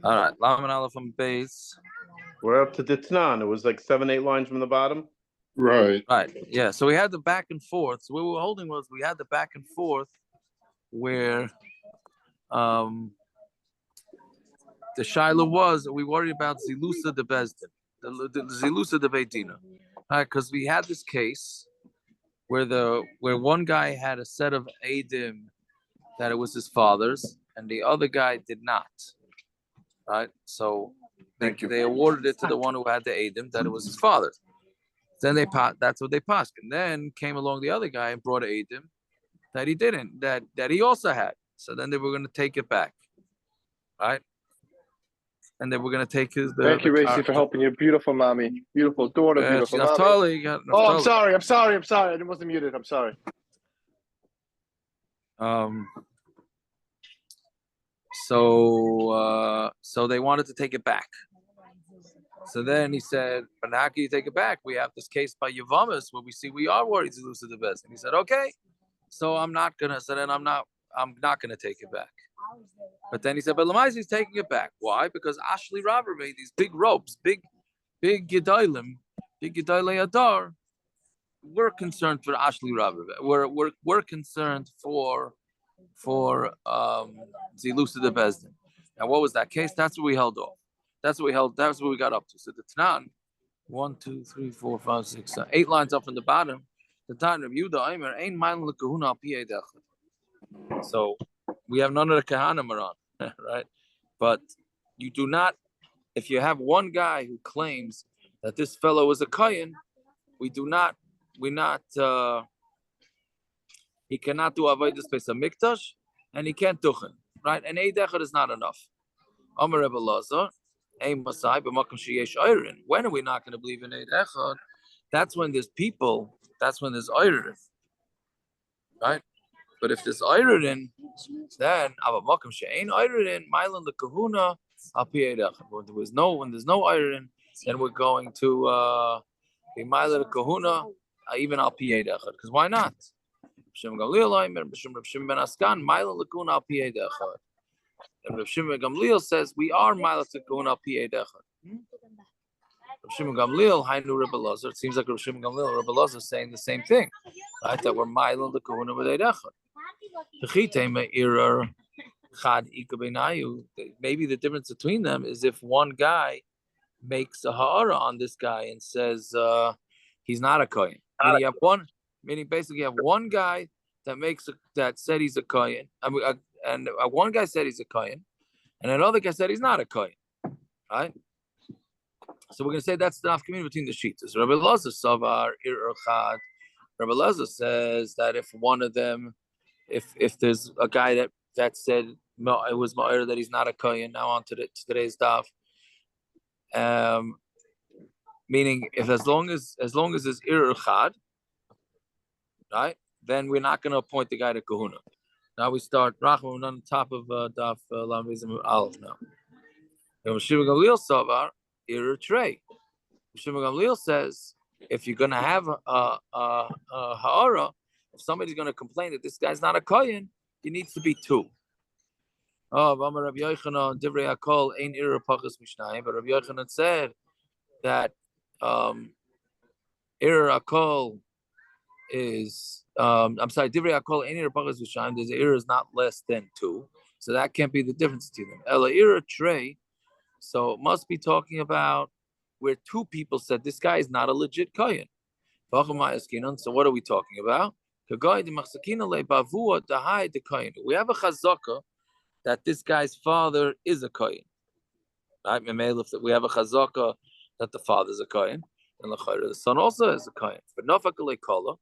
All right, Laman Aleph on base. We're up to Ditnan. It was like 7-8 lines from the bottom. Right. Right. Yeah. So we had the back and forth. So what we were holding was we had the back and forth where the Shiloh was, we worried about Zilusa de Bezdin, the Zilusa de Beitina. Right, because we had this case where one guy had a set of Adim that it was his father's, and the other guy did not. Right? So they awarded it to the one who had the Adim that it was his father's. Then that's what they passed. And then came along the other guy and brought an Adim that he didn't, that he also had. So then they were going to take it back. Right? And they were going to take his. Thank you, Racy, for helping your beautiful mommy, beautiful daughter, beautiful mommy. Naftali. Oh, I'm sorry. I wasn't muted. I'm sorry. So they wanted to take it back. So then he said, "But how can you take it back? We have this case by Yavamas where we see we are worried to lose to the best." And he said, "Okay, so I'm not gonna take it back." But then he said, "But Lamais is taking it back. Why? Because Ashley Robber made these big ropes, big Gedalim, big Gedalei Adar. We're concerned for Ashley Robber. We're concerned for Zilusa de Bezdin. Now, what was that case? That's what we held off. That's what we got up to. So the Tanan, 1, 2, 3, 4, 5, 6, 7, 8 lines up from the bottom. The Tanan of Yuda Aimer ain't mine lekahuna al pi edechad. So we have none of the Kahanim around, right? But you do not, if you have one guy who claims that this fellow is a Kayan, he cannot do Avodah Space of Mikdash, and he can't Tuchen, right? And Eid Echad is not enough. Amar Rebbe Lazar, Ein Masai, B'makom sheyesh Oyrin. When are we not going to believe in Eid Echad? That's when there's people, that's when there's Oyrin, right? But if there's Oyrin, then B'makom she'ein Oyrin, Mailan the Kahuna, Al Pi Eid Echad. When there's no Oyrin, then we're going to be Mailan the Kahuna, even Al Pi Eid Echad. Because why not? Rav Shimon ben Askan, Mailan Lakuna Al Pi Eid Echad. And Rav Shimon Gamliel says we are Mailan Lakuna Al Pi Eid Echad. Rav Shimon Gamliel, Hainu Rebbe Lazar. It seems like Rav Shimon Gamliel and Rebbe Lazar are saying the same thing, right? That we're Mailan Lakuna Al Eid Echad. Maybe the difference between them is if one guy makes a ha'ara on this guy and says he's not a kohen. Meaning basically you have one guy that said he's a kohen, one guy said he's a kohen, and another guy said he's not a kohen, right? So we're going to say that's the nafkamina between the sheets. Rabbi Lazar savar ir echad. Rabbi Lazar says that if one of them, if there's a guy that said it was ma'ir that he's not a kohen, now on to today's daf. Meaning if as long as it's ir echad, right? Then we're not going to appoint the guy to kahuna. Now we start Rachman on the top of Daf Lamvizim Aleph now. And Shimon Gamliel Savar Ir Trey. Shimon Gamliel says if you're going to have a ha'ara, if somebody's going to complain that this guy's not a kohen, he needs to be two. Oh, Amar Rabbi Yochanan Divrei Hakol Ein Ir Pachas Mishnayim. But Rabbi Yochanan said that Ir Hakol is Divrei Hakol Ein Ir Pachas Mishnayim. There's Ir is not less than 2, so that can't be the difference between them. Ela Ir Trey. So it must be talking about where 2 people said this guy is not a legit kohen. So what are we talking about? We have a chazaka that this guy's father is a kohen. Right? We have a chazaka that the father is a kohen, and the son also is a kohen. But nafakale kala.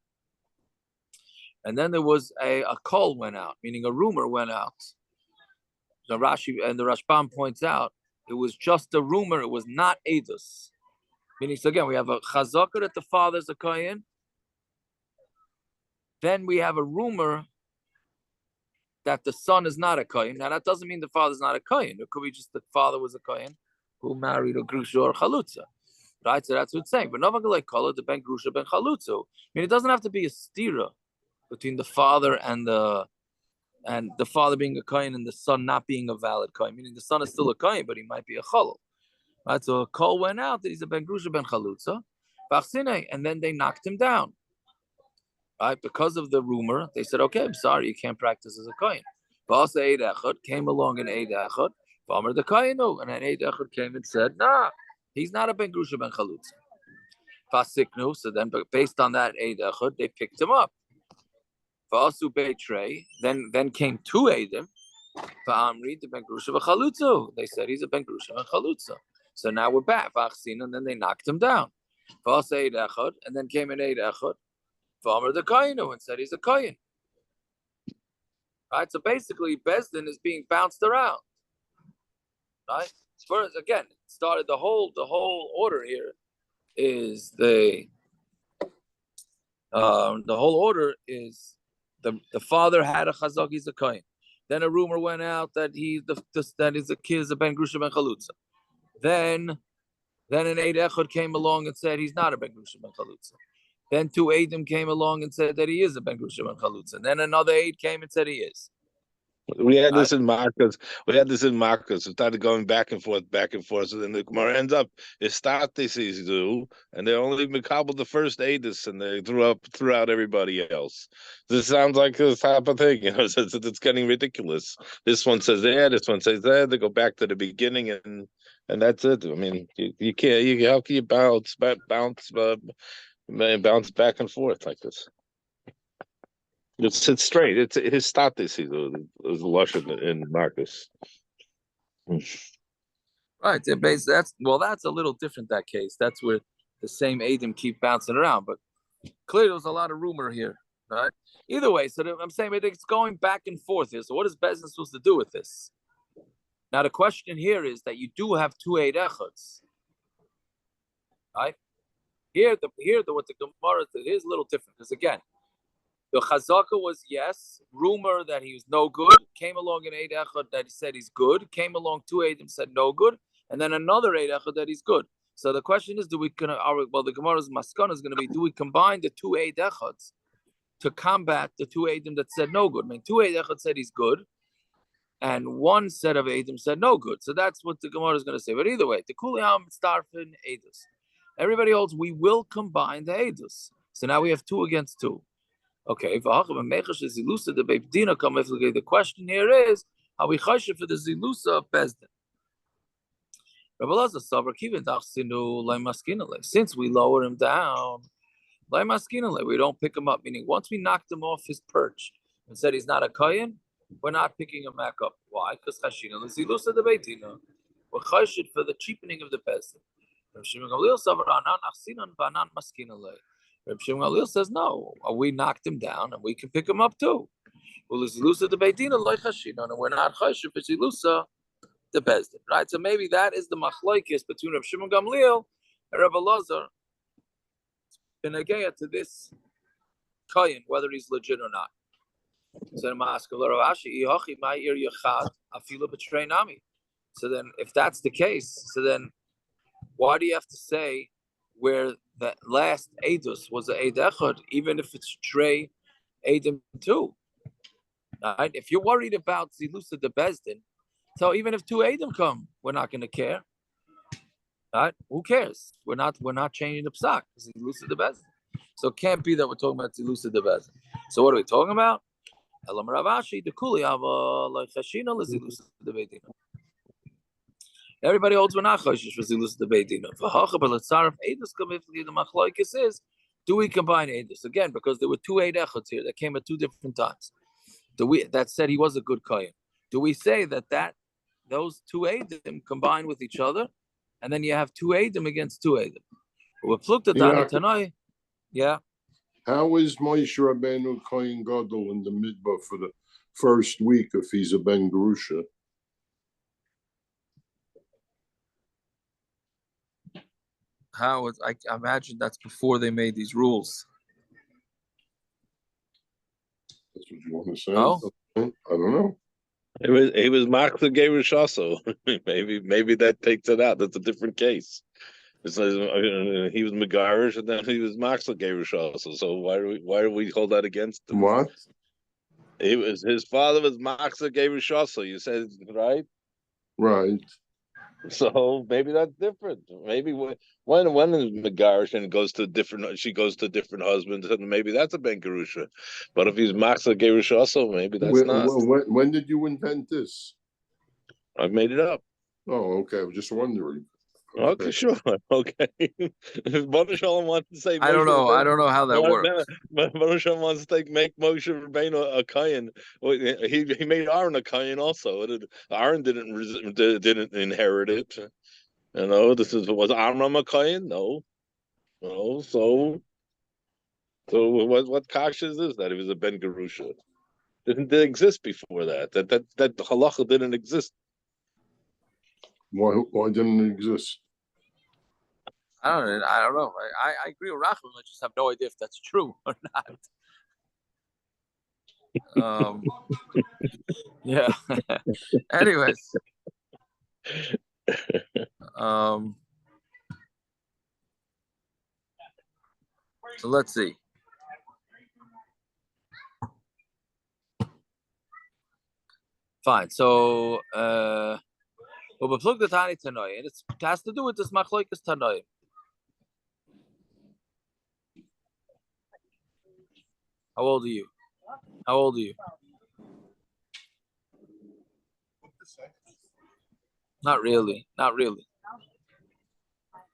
And then there was a call went out, meaning a rumor went out. The Rashi and the Rashbam points out it was just a rumor; it was not edus. Meaning, so again, we have a chazaka that the father is a kohen. Then we have a rumor that the son is not a kohen. Now that doesn't mean the father is not a kohen. It could be just the father was a kohen who married a grusha or chalutza, right? So that's what it's saying. But navagalei kala the ben grusha ben chalutza. I mean, it doesn't have to be a stira between the father and the and the father being a kohen and the son not being a valid kohen, meaning the son is still a kohen, but he might be a chalul. Right, so a call went out that he's a ben grusha ben chalutza, and then they knocked him down. Right, because of the rumor, they said, "Okay, I'm sorry, you can't practice as a kohen." Vasa Eid Echad came along in Eid Echad, Vamer the kohenu, and then Eid Echad came and said, "Nah, he's not a ben grusha ben chalutza." Fasiknu, so then, but based on that Eid Echad, they picked him up. Vasu Beitrei, then came two Eidim. Va'amri the ben grusha ben chalutza. They said he's a ben grusha ben chalutza. So now we're back. Vachsin, and then they knocked him down. Vasa Eid Echad, and then came an Eid Echad. Vamer the kohenu, and said he's a kohen. Right, so basically, Bezdin is being bounced around. Right, first again, started the whole order here is the whole order is the father had a chazak, he's a kohen. Then a rumor went out that that is a kid is a ben grusha ben chalutza. Then an Eid Echad came along and said he's not a ben grusha ben chalutza. Then two Eidim came along and said that he is a ben grusha ben chalutza. And then another Eid came and said he is. We had this in Marcus. We started going back and forth. So then the Gemara ends up, it starts this do, and they only makabel the first Adis, and they threw out everybody else. This sounds like this type of thing, it's getting ridiculous. This one says that, this one says that, they go back to the beginning, and that's it. I mean, you can't, how can you bounce back and forth like this? It's straight. It's his status. Is lush in Marcus. Right. That's a little different. That case. That's where the same Adim keep bouncing around. But clearly, there's a lot of rumor here. Right. Either way, so I'm saying it's going back and forth here. So what is Bezdin supposed to do with this? Now the question here is that you do have two Eid Echads. Right. Here what the Gemara is a little different because again. The chazaka was yes, rumor that he was no good. Came along in Eid Echad that he said he's good. Came along two Eidim said no good, and then another Eid Echad that he's good. So the question is, the Gemara's maskana is going to be: do we combine the two Eid Echads to combat the two Eidim that said no good? I mean, two Eid Echad said he's good, and one set of Eidim said no good. So that's what the Gemara is going to say. But either way, the Kuliyam Starfin Eidus. Everybody holds we will combine the Eidus. So now we have two against two. Okay, the question here is, are we choshev for the zilusa of Bezdin? Since we lower him down, we don't pick him up. Meaning, once we knocked him off his perch and said he's not a kohen, we're not picking him back up. Why? Because chashina the zilusa the beitina. We're choshev for the cheapening of the Bezdin. Reb Shimon Gamliel says, no, we knocked him down and we can pick him up too. Well, it's Zilusa the Beidina, and we're not Chashiv, it's Zilusa the Bezdin. Right? So maybe that is the machlokes between Reb Shimon Gamliel and Reb Elazar in Ageya to this Kohen, whether he's legit or not. So then, if that's the case, so then why do you have to say where the last Eidus was an Eid Echad, even if it's Trey Eidim too? Right? If you're worried about Zilusa the Bezdin, so even if two Eidim come, we're not going to care. Right? Who cares? We're not changing the psak. Zilusa the Bezdin. So it can't be that we're talking about Zilusa the Bezdin. So what are we talking about? Elam Ravashi the Kuli Ava like Chashina Zilusa the Bezdin. Everybody holds we're not choshesh for zilus the beidina. V'hacha b'letzaref edus kamifli the machlokes is, do we combine edus again because there were two Eid Echads here that came at two different times? That said he was a good kohen? Do we say that those two Eidim combine with each other, and then you have two Eidim against two Eidim? We're pluked at Tanai. Yeah. How is Moshe Rabbeinu Kohen Gadol in the midbar for the first week if he's a ben grusha? I imagine that's before they made these rules. That's what you want to say? Oh? I don't know. He was Machzor Gerush also. maybe that takes it out. That's a different case. He was Megarish and then he was Machzor Gerush also. So why do we hold that against him? What? His father was Maxa Gerushoso. You said right. Right. So maybe that's different. Maybe when is Megarish and goes to different, she goes to different husbands, and maybe that's a Ben Gerusha. But if he's Maxa Gerushoso, maybe that's not. When did you invent this? I made it up. Oh, okay. I was just wondering. Okay, sure. Okay. If Baruch Shalom wants to say, I don't know. I don't know how that works. Baruch Shalom wants to make Moshe Rabbeinu a Kayan. He made Aaron a Kayan also. Aaron didn't inherit it. You know, was Amram a Kayan? No. No. So what kash is this that he was a Ben Gerusha? Didn't exist before that. That halacha didn't exist. Why didn't it exist? I don't know. I agree with Rachman. I just have no idea if that's true or not. Yeah. Anyways. So let's see. Fine. So we'll plug the Tani Tanoi, and it has to do with this Machloikas Tanoi. How old are you? How old are you? Not really. Not really.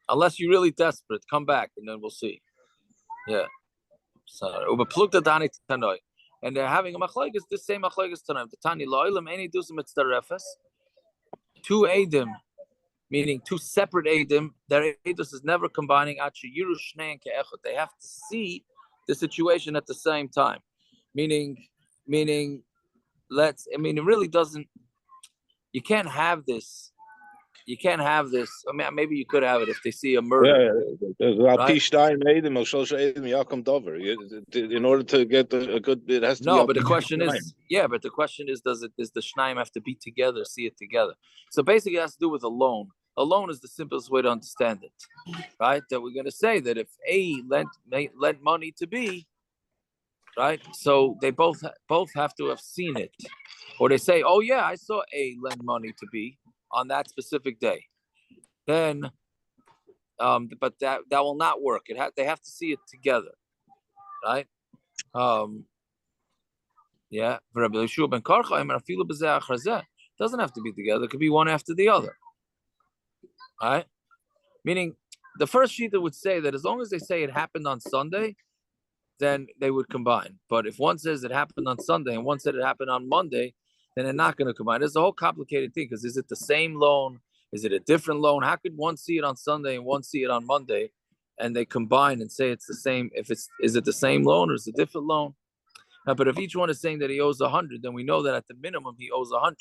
Unless you're really desperate, come back and then we'll see. Yeah. So ubeplug the Tani Tanoi. And they're having a machlokes, this same machlokes tonight. The Tani Lo'ilam any dusum mitzdarefes. Two Eidim, meaning two separate Eidim. Their Eidus is never combining. They have to see the situation at the same time. Meaning, it really doesn't. You can't have this. You can't have this. I mean, maybe you could have it if they see a murder. Right? In order to get a good, it has to no. Be but the question is, But the question is, does the Shnaim have to be together, see it together? So basically, it has to do with a loan. A loan is the simplest way to understand it, right? That we're going to say that if A lent money to B, right? So they both have to have seen it, or they say, "Oh yeah, I saw A lend money to B on that specific day." Then, but that will not work. They have to see it together, right? Yeah. Doesn't have to be together. It could be one after the other, right? Meaning, the first shita would say that as long as they say it happened on Sunday, then they would combine. But if one says it happened on Sunday and one said it happened on Monday, then they're not going to combine. It's a whole complicated thing because is it the same loan? Is it a different loan? How could one see it on Sunday and one see it on Monday, and they combine and say it's the same? Is it the same loan or is it a different loan? But if each one is saying that he owes 100, then we know that at the minimum he owes 100.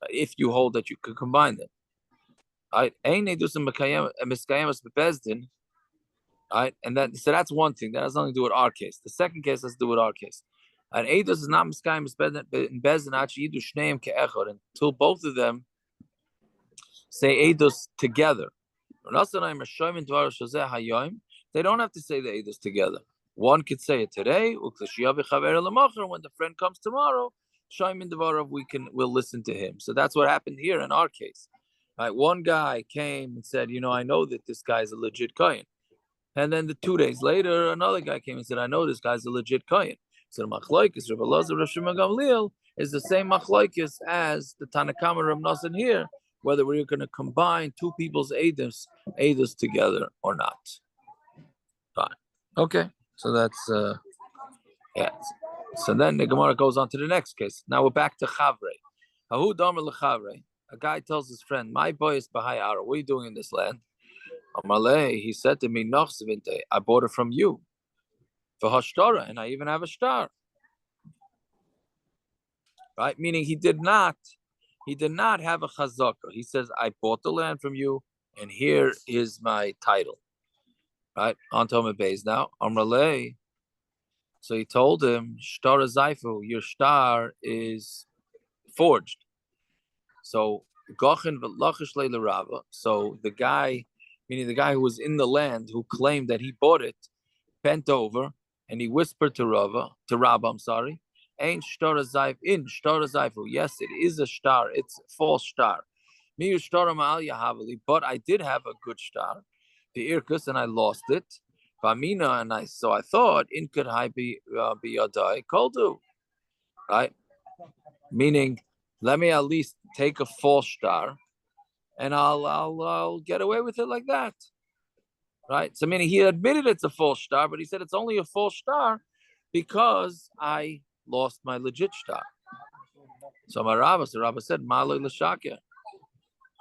If you hold that you could combine them, right? Right, and so that's one thing. That has nothing to do with our case. The second case has to do with our case. And Eidos is not miskayim in Bezdin actually yidu shneim ke'echad until both of them say Eidos together. They don't have to say the Eidos together. One could say it today. When the friend comes tomorrow, we'll listen to him. So that's what happened here in our case. Right, one guy came and said, I know that this guy is a legit kohen. And then 2 days later, another guy came and said, I know this guy's a legit kohen. So the machlokes, Rav Elazar, Rav Shimon Gamliel, is the same machlokes as the Tanakama Rav Nosson here, whether we're going to combine two people's eidos together or not. Fine. Okay. So that's, yeah. So then the Gemara goes on to the next case. Now we're back to Chavrei. Hahu Domer LeChavrei. A guy tells his friend, my boy is Bahai Ara. What are you doing in this land? Amalei, he said to me, I bought it from you. For Hashtara, and I even have a star. Right? Meaning he did not have a chazaka. He says, I bought the land from you, and here is my title. Right? On to Beis now. Amalei. So he told him, Shtar Zaifu, your star is forged. So Gochin v'lachish leila Rava. So the guy, meaning the guy who was in the land, who claimed that he bought it, bent over and he whispered to Rava, I'm sorry, Ain't shtar zayf in shtar zayfu. Yes, it is a star. It's a false star. Mi shtar ma'al yahavali, but I did have a good star, the irkus, and I lost it. Vamina, and I thought in could I be yadai koldu, right? Meaning, let me at least take a false star, and I'll get away with it like that, right? So meaning he admitted it's a false star, but he said it's only a false star because I lost my legit star. So my Rabba said, Malay Lashakya,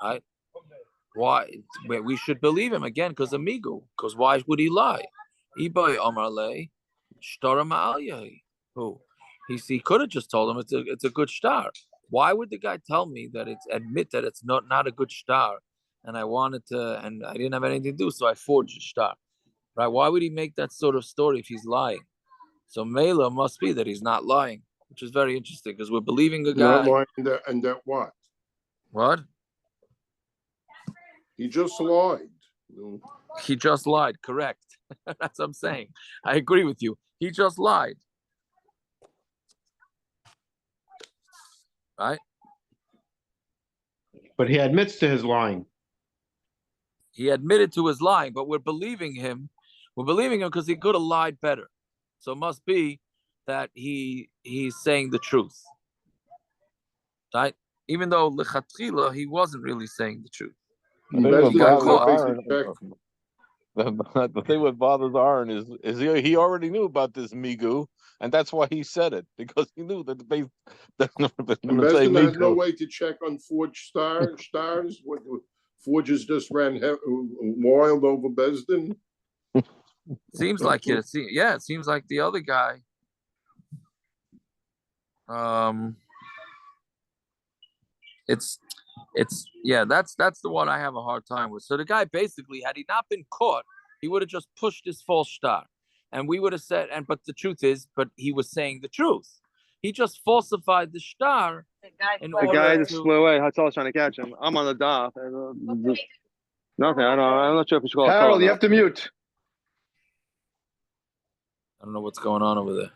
right? Why? We should believe him again because amigu. Because why would he lie? Ibay Omarle, Shtara Ma'alyahi. Who? He could have just told him it's a good star. Why would the guy tell me that admit that it's not a good star? And I wanted to, and I didn't have anything to do, so I forged a star. Right? Why would he make that sort of story if he's lying? So Mela must be that he's not lying, which is very interesting because we're believing a guy. Not lying, and that what? What? He just lied. He just lied. Correct. That's what I'm saying. I agree with you. He just lied. Right? But he admits to his lying. He admitted to his lying, but we're believing him. We're believing him because he could have lied better. So it must be that he's saying the truth. Right? Even though lechatchila, he wasn't really saying the truth. I think That's what the bothers Aaron, the thing what bothers Aaron is he already knew about this migu, and that's why he said it, because he knew that the And Besdin has no way to check on forged stars. What forges just ran wild over Besdin. Seems like it. It seems like the other guy. It's that's the one I have a hard time with. So the guy basically, had he not been caught, he would have just pushed his false star, and we would have said, but the truth is, but he was saying the truth. He just falsified the star. The guy just flew away. That's all I was trying to catch him. I'm on the dock. Nothing. I'm not sure if we should call it. Harold, you have to mute. I don't know what's going on over there.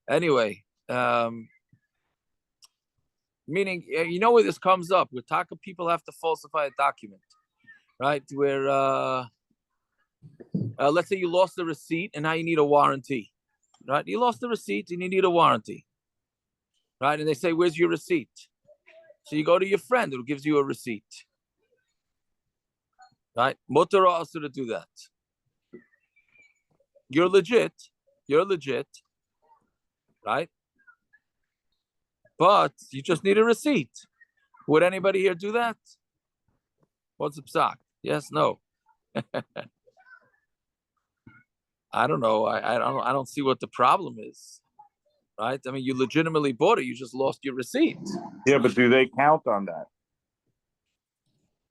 Anyway, meaning, you know where this comes up? Where Taka people have to falsify a document, right? Where, let's say you lost the receipt and now you need a warranty, right? You lost the receipt and you need a warranty, right? And they say, where's your receipt? So you go to your friend who gives you a receipt, right? Mutar also to do that. You're legit, right? But you just need a receipt. Would anybody here do that? What's the psak? Yes, no. I don't know. I don't see what the problem is, right? I mean, you legitimately bought it. You just lost your receipt. Yeah, but do they count on that?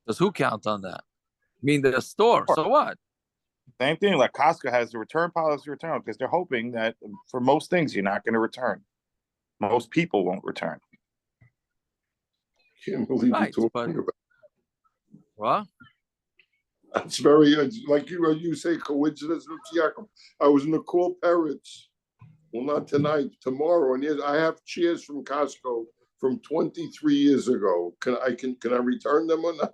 Does who count on that? I mean, the store. So what? Same thing. Like Costco has the return policy return because they're hoping that for most things you're not going to return. Most people won't return. Can't believe Right, you're talking about. What? It's very like you say coincidence. I was in the Cool Parrots. Well, not tonight, tomorrow, and I have chairs from Costco from 23 years ago. Can I return them or not?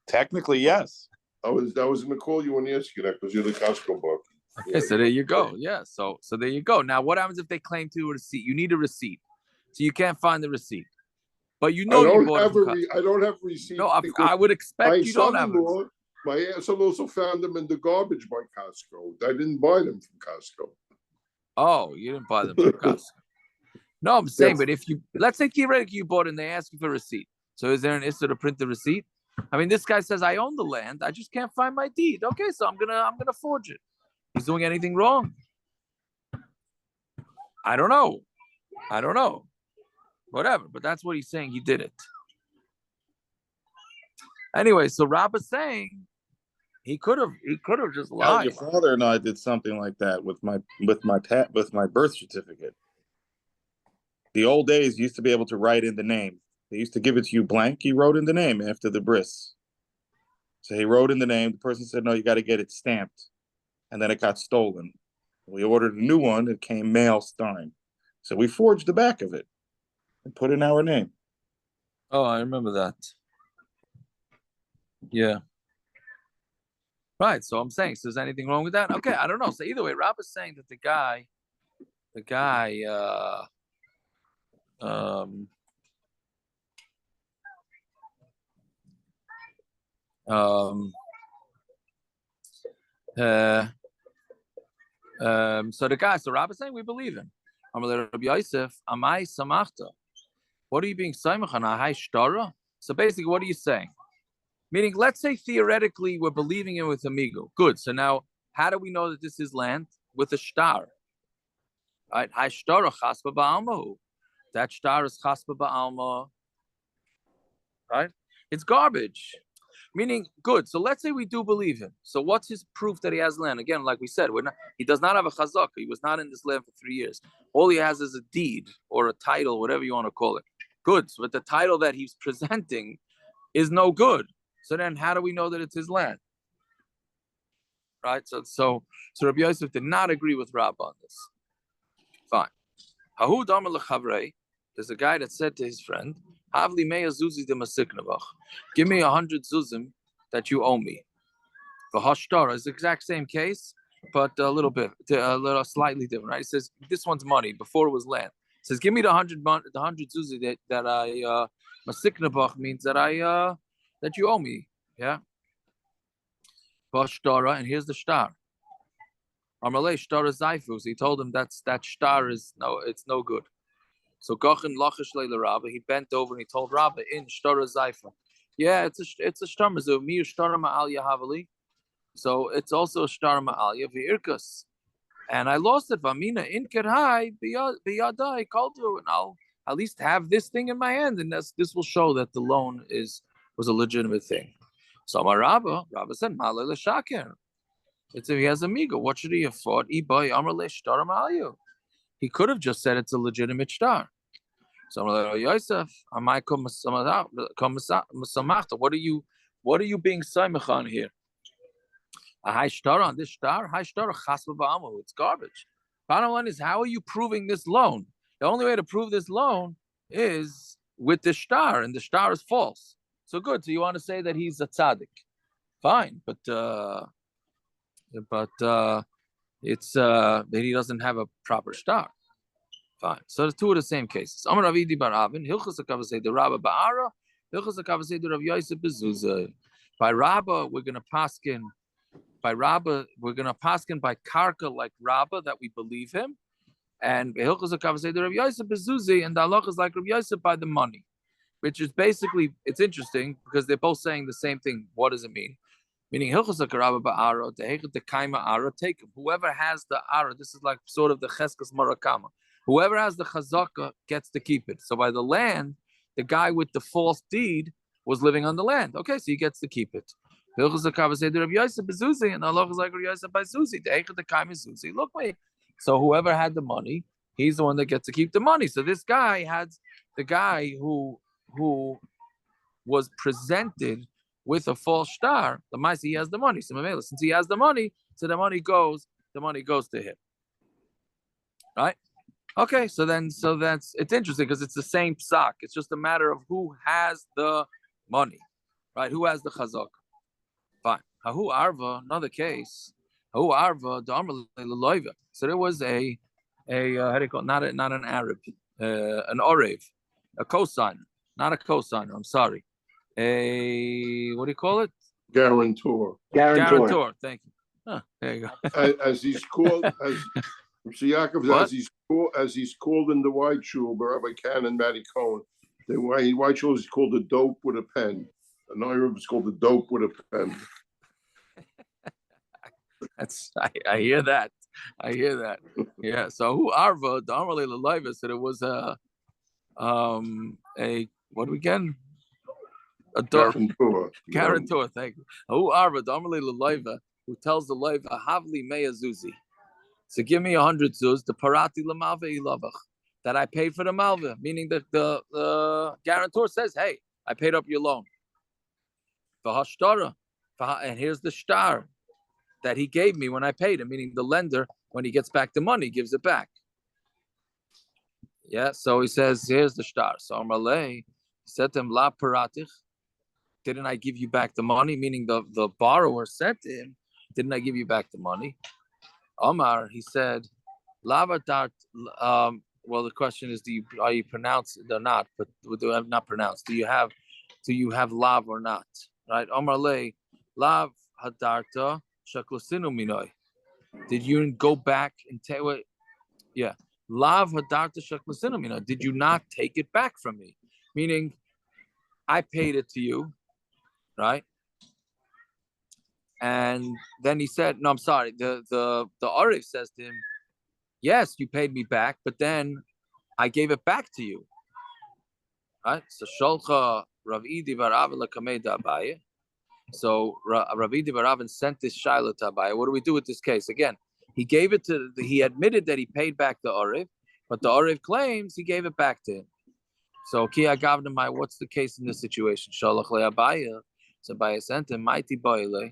Technically, yes. I was going to call you and ask you that because you're the Costco buck. Okay, so there you go. Yeah, so there you go. Now, what happens if they claim to a receipt? You need a receipt, so you can't find the receipt, but you know you bought it from Costco. I don't have receipt. No, I would expect you don't have it. My son also found them in the garbage by Costco. I didn't buy them from Costco. Oh, you didn't buy them from Costco. No, I'm saying, but if let's say theoretically you bought it and they ask you for a receipt. So is there an issue to print the receipt? I mean, this guy says I own the land. I just can't find my deed. Okay, so I'm gonna forge it. He's doing anything wrong? I don't know. Whatever, but that's what he's saying. He did it. Anyway, so Rob is saying he could have just lied. Your father and I did something like that with my birth certificate. The old days used to be able to write in the name. They used to give it to you blank. You wrote in the name after the bris. So he wrote in the name. The person said, no, you got to get it stamped. And then it got stolen. We ordered a new one. It came mail Stein. So we forged the back of it and put in our name. Oh, I remember that. Yeah. Right. So I'm saying, so is anything wrong with that? Okay, I don't know. So either way, Rob is saying that the guy, um, so the guy, so Rob is saying we believe him. Rabbi Yosef, Amai Samachta. What are you being Simach on a high shtara? So basically, what are you saying? Meaning, let's say theoretically we're believing him with Amigo. Good. So now, how do we know that this is land? With a star. Right? High shtara chaspa ba'alma. That star is chaspa ba'alma. Right? It's garbage. Meaning, good. So let's say we do believe him. So what's his proof that he has land? Again, like we said, he does not have a chazaka. He was not in this land for 3 years. All he has is a deed or a title, whatever you want to call it. Good. So but the title that he's presenting is no good. So then how do we know that it's his land? Right? So Rabbi Yosef did not agree with Rab on this. Fine. There's a guy that said to his friend, Havli meya zuzi de masiknavach. Give me 100 zuzim that you owe me. The hashtara is the exact same case, but a little slightly different. Right? He says this one's money. Before it was land. He says, give me the 100 zuzi that I masiknavach means that that you owe me. Yeah. Hashtara, and here's the star. Amalei star zaifus. He told him that star is it's no good. So Gachin lachish leila Rabba, he bent over and he told Rabba in Shtara Zaifa. Yeah, it's a shtar so mi shtara ma'alya havali. So it's also a shtar ma'alya v'irkus. And I lost it. Vamina in kerhai biyadai kaldu, and I'll at least have this thing in my hand, and this will show that the loan was a legitimate thing. So my Rabba said, Ma'aleh shakir. It's if he has amigo, what should he have fought? Ibai amar le shtar ma'alyu. He could have just said it's a legitimate star. So Yosef, what are you being simach on here? A high star on this star? High star chasva ba'amu. It's garbage. Bottom line is, how are you proving this loan? The only way to prove this loan is with the star, and the star is false. So good. So you want to say that he's a tzaddik? Fine, but it's that he doesn't have a proper star. Fine. So the two are the same cases. Amar Avidi bar Avin, Hilchos HaKavasei the Rabba Ba'ara, Hilchos HaKavasei the Rav Yosef Bezuzah. By Rabba, we're going to paskin. By Rabba, we're going to paskin by Karka like Rabba, that we believe him. And Hilchos HaKavasei the Rav Yosef Bezuzah, and the halach is like Rav Yosef by the money. Which is basically, it's interesting because they're both saying the same thing. What does it mean? Meaning, Hilchos HaKarabba Ba'ara, the Kaima Ara, take him. Whoever has the Ara, this is like sort of the Cheskas Marakama. Whoever has the chazaka gets to keep it. So by the land, the guy with the false deed was living on the land. Okay, so he gets to keep it. And Allah is like look, wait. So whoever had the money, he's the one that gets to keep the money. So this guy had the guy who was presented with a false star. The mice, he has the money. So since he has the money, so the money goes to him. Right? Okay, so that's it's interesting because it's the same psak. It's just a matter of who has the money, right? Who has the chazak? Fine. Hahu arva, another case. Hahu arva d'amar leloiva. So there was a how do you call it? Not an Arab, an orev, a cosigner, not a cosigner. I'm sorry. A what do you call it? Guarantor. Guarantor. Thank you. There you go. As he's called, as Yaakov, as he's called in the White Shul, Rabbi Khan and Matty Cohen. The White Shul is called the dope with a pen. An Arab is called the dope with a pen. I hear that. Yeah. So who Arva Darmale Laliva said it was a what again? A guarantor. Thank you. Who Arva Darmale Laliva, who tells the Leiva Havli Meya Zuzi. So give me 100 zuz, the parati lamalva ilavach, that I paid for the malva, meaning that the guarantor says, hey, I paid up your loan. The hashtara, And here's the star that he gave me when I paid him, meaning the lender, when he gets back the money, gives it back. Yeah, so he says, here's the star. So Amalei said to him, La paratich, didn't I give you back the money? Meaning the borrower said to him, didn't I give you back the money? Omar, he said, Lava dart. Well, the question is, are you pronounced or not? But do I not pronounced? Do you have lav or not? Right? Omar le lav hadarta shaklasinu minoi. Did you go back and take what? Yeah, lav hadarta shaklasinu minoi. Did you not take it back from me? Meaning, I paid it to you, right? And then he said, no, I'm sorry. The Arif says to him, yes, you paid me back, but then I gave it back to you. Right? So Sholcha Ravidi Barav Lakameda Abaye. So Ravidi Baravin sent this Shiloh to Abaye. What do we do with this case? Again, he admitted that he paid back the Arif, but the Arif claims he gave it back to him. So Kia Gavnamai, what's the case in this situation? Sholach Le Abaye. So Abaye sent him, Mighty Boyle.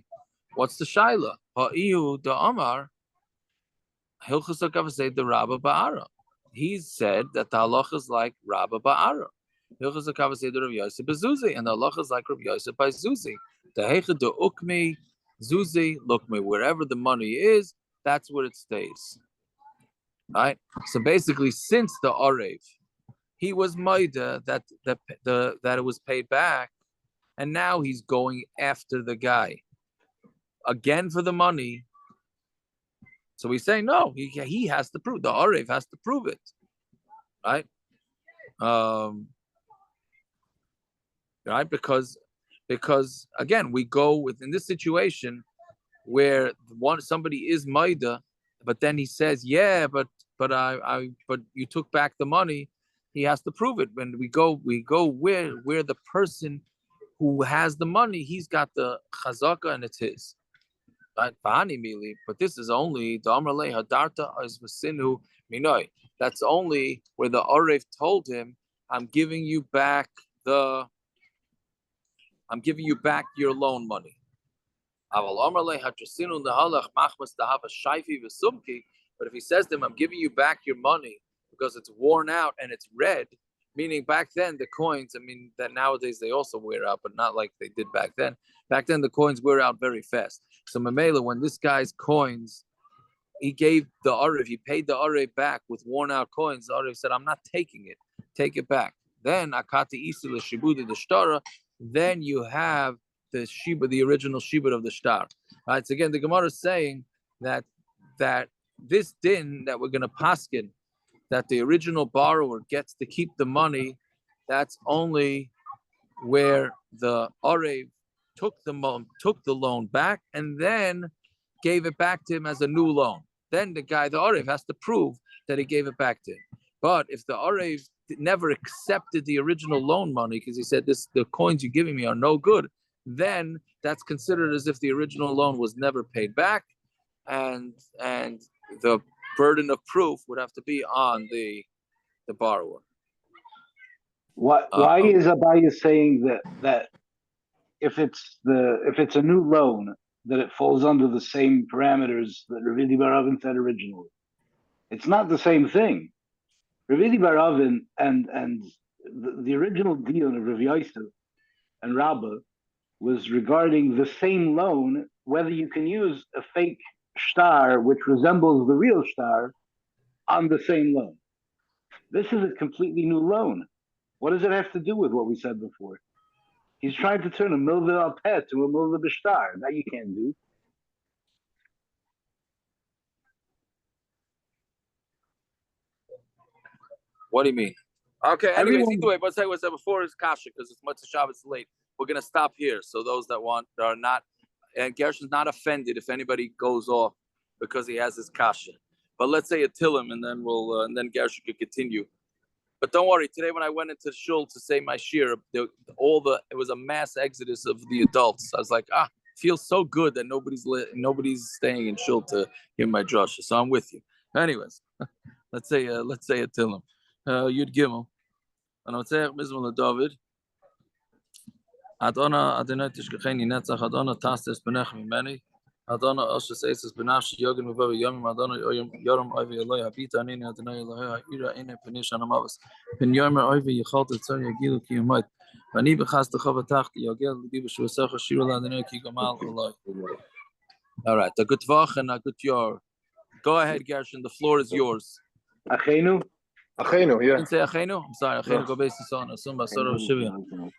What's the Shiloh? Ha'ihu the Amar. The Rabba Ba'ara. He said that the halacha is like Rabba Ba'ara. And the halacha is like Rabbi Yosef by Zuzi. The Heicha de Ukmi, Zuzi, Lukmi. Wherever the money is, that's where it stays. Right? So basically, since the Arev, he was Maida that it was paid back, and now he's going after the guy again for the money. So we say no. He has to prove, the Arev has to prove it, right? Right, because again we go within this situation where somebody is Maida, but then he says, yeah, but you took back the money. He has to prove it. When we go where the person who has the money, he's got the chazaka and it's his. Right? But this is only the Amrle Hadarta is Vasinu Minoi. That's only where the Arev told him, I'm giving you back your loan money. But if he says to him, I'm giving you back your money because it's worn out and it's red, meaning back then the coins, that nowadays they also wear out, but not like they did back then. Back then the coins wear out very fast. So Mamela, when this guy's coins, he gave the Arev, he paid the Arev back with worn out coins. The Arev said, I'm not taking it. Take it back. Then Akati Isi Shibudi the Shtara, then you have the Shiba, the original Shiba of the Shtar. Right? So again, the Gemara is saying that this din that we're going to paskin, that the original borrower gets to keep the money, that's only where the Arev took the loan back and then gave it back to him as a new loan. Then the Arev, has to prove that he gave it back to him. But if the Arev never accepted the original loan money because he said the coins you're giving me are no good, then that's considered as if the original loan was never paid back, and the burden of proof would have to be on the borrower. Why is Abaye saying that if it's a new loan, that it falls under the same parameters that Ravidi Baravin said originally? It's not the same thing. Ravidi Baravin and the original deal of Rav Yosef and Rabbah was regarding the same loan, whether you can use a fake star which resembles the real star on the same loan. This is a completely new loan. What does it have to do with what we said before? He's trying to turn a milva al pet to a milva b'shtar. That you can't do. What do you mean? Okay, anyways, either way, but say what I said before is kasha, because it's much Shabbos late. We're going to stop here. So those that are not, and Gershon's not offended if anybody goes off because he has his kasha. But let's say a tillim, and then and then Gershon could continue. But don't worry, today when I went into shul to say my shir, it was a mass exodus of the adults. I was like, feels so good that nobody's staying in shul to hear my drasha. So I'm with you. Anyways, let's say a tillim. Yud Gimel. And I'll say Mizmal David. Adona Adonai Tishkacheni Netzach Adona Tastis Benech Mimeni Adona Oshus Esis Benafshi Yogin Muvava Yomi Adona Yoram Ovi Eloi Habita Anini Adonai Eloi Ha'ira Ine Penish Anamavas Pen Yomer Ovi Yichalt Tzor Yagilu Ki Yomait Vani Bechas Techava Tachti Yogel Libi Shusecha Shirul Adonai Ki Gamal Eloi. All right, a good vach and a good yor. Go ahead, Gershon. The floor is yours. Achenu, yeah. You didn't say Achenu? I'm sorry. Achenu go based on Asum Basara Shivya.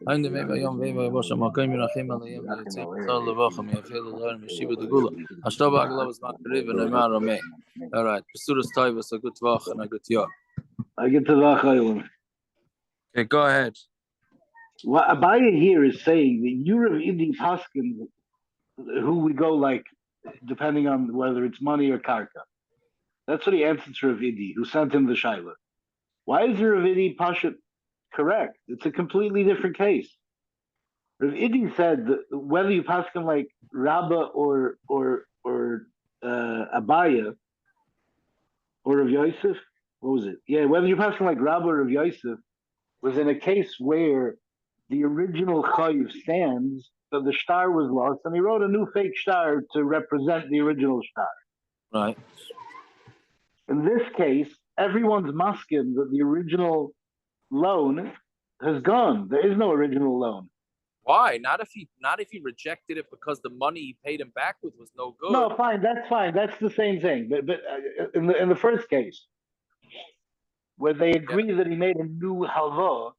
I'm the Meva Yom Veva Vosha Makim Yirachim Alayim Yitzim Tzal Levachim Yafil Lor Meshiva Degula. Ashtaba Aglav is Makriv and Emar Rameh. All right, Pesuras Taivas, a good vach and a good yor. I get to the Okay, go ahead. What Abaya here is saying that Yurav Idi Paskin, who we go like, depending on whether it's money or karka. That's what he answered to Rav Idi, who sent him the Shaila. Why is Rav Idi Pashat correct? It's a completely different case. Rav Idi said that whether you pass him like Rabba or Abaya or Rav Yosef, what was it? Yeah, whether you pass him like Rabba or Rav Yosef was in a case where the original chayiv stands, so the star was lost, and he wrote a new fake star to represent the original star. Right. In this case, everyone's masking that the original loan has gone. There is no original loan. Why? Not if he rejected it because the money he paid him back with was no good. No, fine. That's the same thing. But in the first case, where they agree that he made a new halva,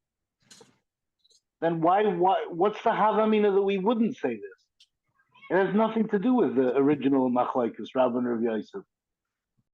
then what's the havamina that we wouldn't say this? It has nothing to do with the original machlokes, Rabban Rav Yosef.